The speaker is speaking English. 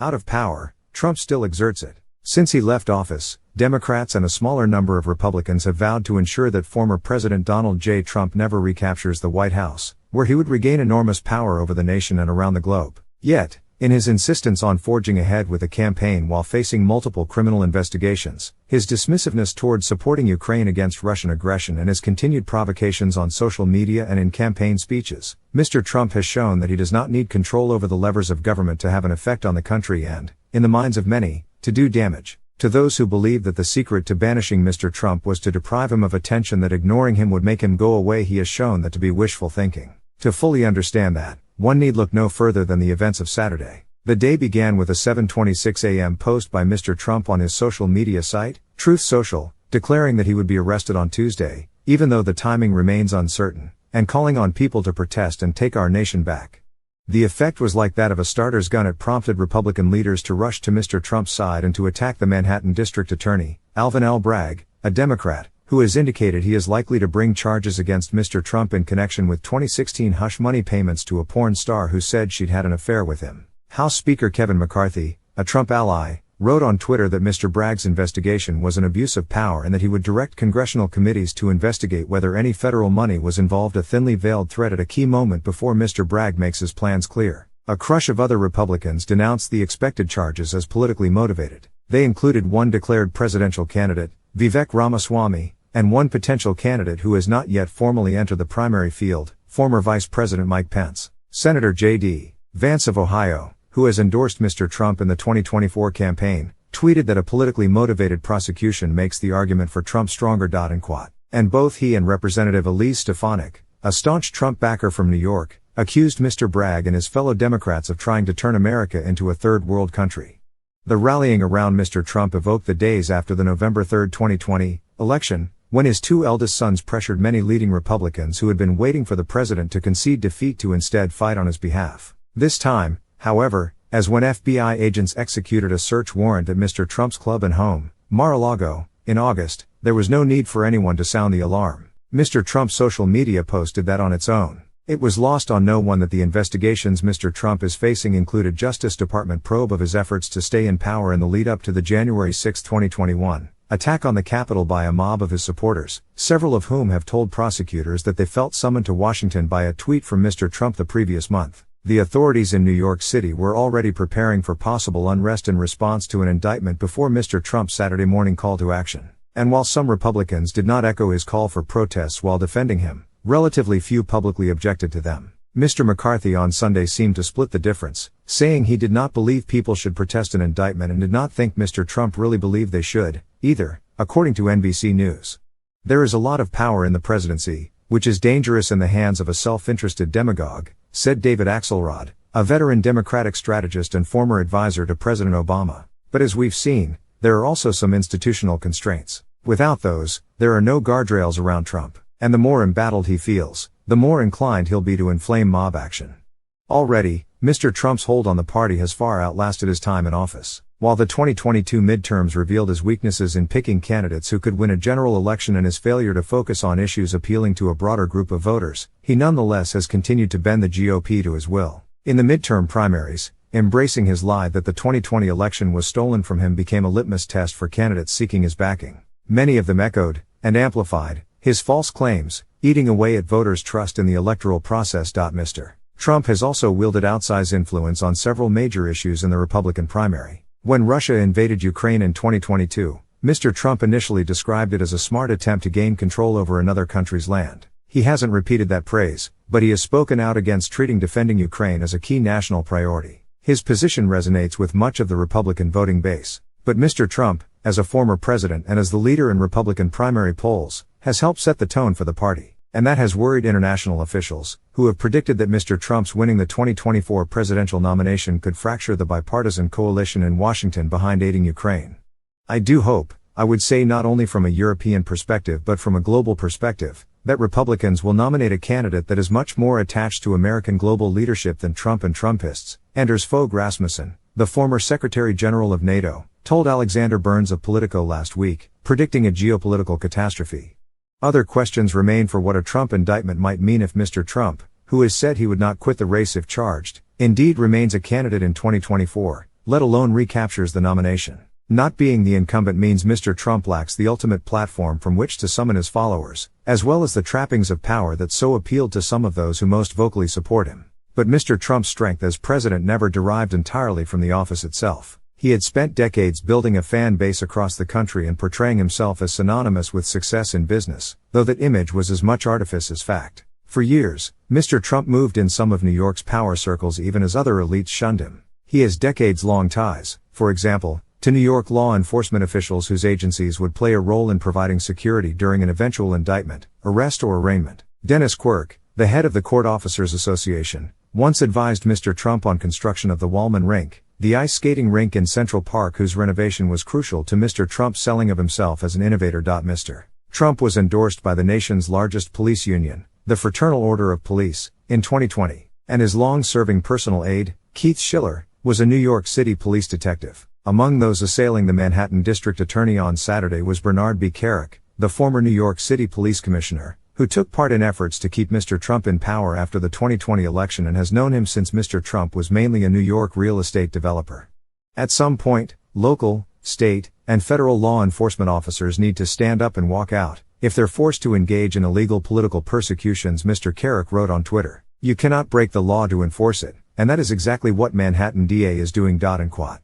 Out of power, Trump still exerts it. Since he left office, Democrats and a smaller number of Republicans have vowed to ensure that former President Donald J. Trump never recaptures the White House, where he would regain enormous power over the nation and around the globe. Yet, in his insistence on forging ahead with a campaign while facing multiple criminal investigations, his dismissiveness towards supporting Ukraine against Russian aggression and his continued provocations on social media and in campaign speeches, Mr. Trump has shown that he does not need control over the levers of government to have an effect on the country and, in the minds of many, to do damage. To those who believe that the secret to banishing Mr. Trump was to deprive him of attention, that ignoring him would make him go away, he has shown that to be wishful thinking. To fully understand that, one need look no further than the events of Saturday. The day began with a 7:26 a.m. post by Mr. Trump on his social media site, Truth Social, declaring that he would be arrested on Tuesday, even though the timing remains uncertain, and calling on people to protest and take our nation back. The effect was like that of a starter's gun. It prompted Republican leaders to rush to Mr. Trump's side and to attack the Manhattan District Attorney, Alvin L. Bragg, a Democrat, who has indicated he is likely to bring charges against Mr. Trump in connection with 2016 hush money payments to a porn star who said she'd had an affair with him. House Speaker Kevin McCarthy, a Trump ally, wrote on Twitter that Mr. Bragg's investigation was an abuse of power and that he would direct congressional committees to investigate whether any federal money was involved, a thinly veiled threat at a key moment before Mr. Bragg makes his plans clear. A crush of other Republicans denounced the expected charges as politically motivated. They included one declared presidential candidate, Vivek Ramaswamy, and one potential candidate who has not yet formally entered the primary field, former Vice President Mike Pence. Senator J.D. Vance of Ohio, who has endorsed Mr. Trump in the 2024 campaign, tweeted that a politically motivated prosecution makes the argument for Trump stronger. And both he and Representative Elise Stefanik, a staunch Trump backer from New York, accused Mr. Bragg and his fellow Democrats of trying to turn America into a third world country. The rallying around Mr. Trump evoked the days after the November 3, 2020, election, when his two eldest sons pressured many leading Republicans who had been waiting for the president to concede defeat to instead fight on his behalf. This time, however, as when FBI agents executed a search warrant at Mr. Trump's club and home, Mar-a-Lago, in August, there was no need for anyone to sound the alarm. Mr. Trump's social media posted that on its own. It was lost on no one that the investigations Mr. Trump is facing included Justice Department probe of his efforts to stay in power in the lead up to the January 6, 2021, attack on the Capitol by a mob of his supporters, several of whom have told prosecutors that they felt summoned to Washington by a tweet from Mr. Trump the previous month. The authorities in New York City were already preparing for possible unrest in response to an indictment before Mr. Trump's Saturday morning call to action. And while some Republicans did not echo his call for protests while defending him, relatively few publicly objected to them. Mr. McCarthy on Sunday seemed to split the difference, saying he did not believe people should protest an indictment and did not think Mr. Trump really believed they should, either, according to NBC News. There is a lot of power in the presidency, which is dangerous in the hands of a self-interested demagogue, said David Axelrod, a veteran Democratic strategist and former advisor to President Obama. But as we've seen, there are also some institutional constraints. Without those, there are no guardrails around Trump, and the more embattled he feels, the more inclined he'll be to inflame mob action. Already, Mr. Trump's hold on the party has far outlasted his time in office. While the 2022 midterms revealed his weaknesses in picking candidates who could win a general election and his failure to focus on issues appealing to a broader group of voters, he nonetheless has continued to bend the GOP to his will. In the midterm primaries, embracing his lie that the 2020 election was stolen from him became a litmus test for candidates seeking his backing. Many of them echoed, and amplified, his false claims, eating away at voters' trust in the electoral process. Mr. Trump has also wielded outsized influence on several major issues in the Republican primary. When Russia invaded Ukraine in 2022, Mr. Trump initially described it as a smart attempt to gain control over another country's land. He hasn't repeated that praise, but he has spoken out against treating defending Ukraine as a key national priority. His position resonates with much of the Republican voting base. But Mr. Trump, as a former president and as the leader in Republican primary polls, has helped set the tone for the party. And that has worried international officials, who have predicted that Mr. Trump's winning the 2024 presidential nomination could fracture the bipartisan coalition in Washington behind aiding Ukraine. I do hope, I would say not only from a European perspective but from a global perspective, that Republicans will nominate a candidate that is much more attached to American global leadership than Trump and Trumpists. Anders Fogh Rasmussen, the former Secretary General of NATO, told Alexander Burns of Politico last week, predicting a geopolitical catastrophe. Other questions remain for what a Trump indictment might mean if Mr. Trump, who has said he would not quit the race if charged, indeed remains a candidate in 2024, let alone recaptures the nomination. Not being the incumbent means Mr. Trump lacks the ultimate platform from which to summon his followers, as well as the trappings of power that so appealed to some of those who most vocally support him. But Mr. Trump's strength as president never derived entirely from the office itself. He had spent decades building a fan base across the country and portraying himself as synonymous with success in business, though that image was as much artifice as fact. For years, Mr. Trump moved in some of New York's power circles even as other elites shunned him. He has decades-long ties, for example, to New York law enforcement officials whose agencies would play a role in providing security during an eventual indictment, arrest or arraignment. Dennis Quirk, the head of the Court Officers Association, once advised Mr. Trump on construction of the Wallman Rink, the ice skating rink in Central Park whose renovation was crucial to Mr. Trump's selling of himself as an innovator. Mr. Trump was endorsed by the nation's largest police union, the Fraternal Order of Police, in 2020, and his long-serving personal aide, Keith Schiller, was a New York City police detective. Among those assailing the Manhattan District Attorney on Saturday was Bernard B. Kerik, the former New York City Police Commissioner, who took part in efforts to keep Mr. Trump in power after the 2020 election and has known him since Mr. Trump was mainly a New York real estate developer. At some point, local, state, and federal law enforcement officers need to stand up and walk out, if they're forced to engage in illegal political persecutions. Mr. Kerik wrote on Twitter, "You cannot break the law to enforce it, and that is exactly what Manhattan DA is doing." And quote.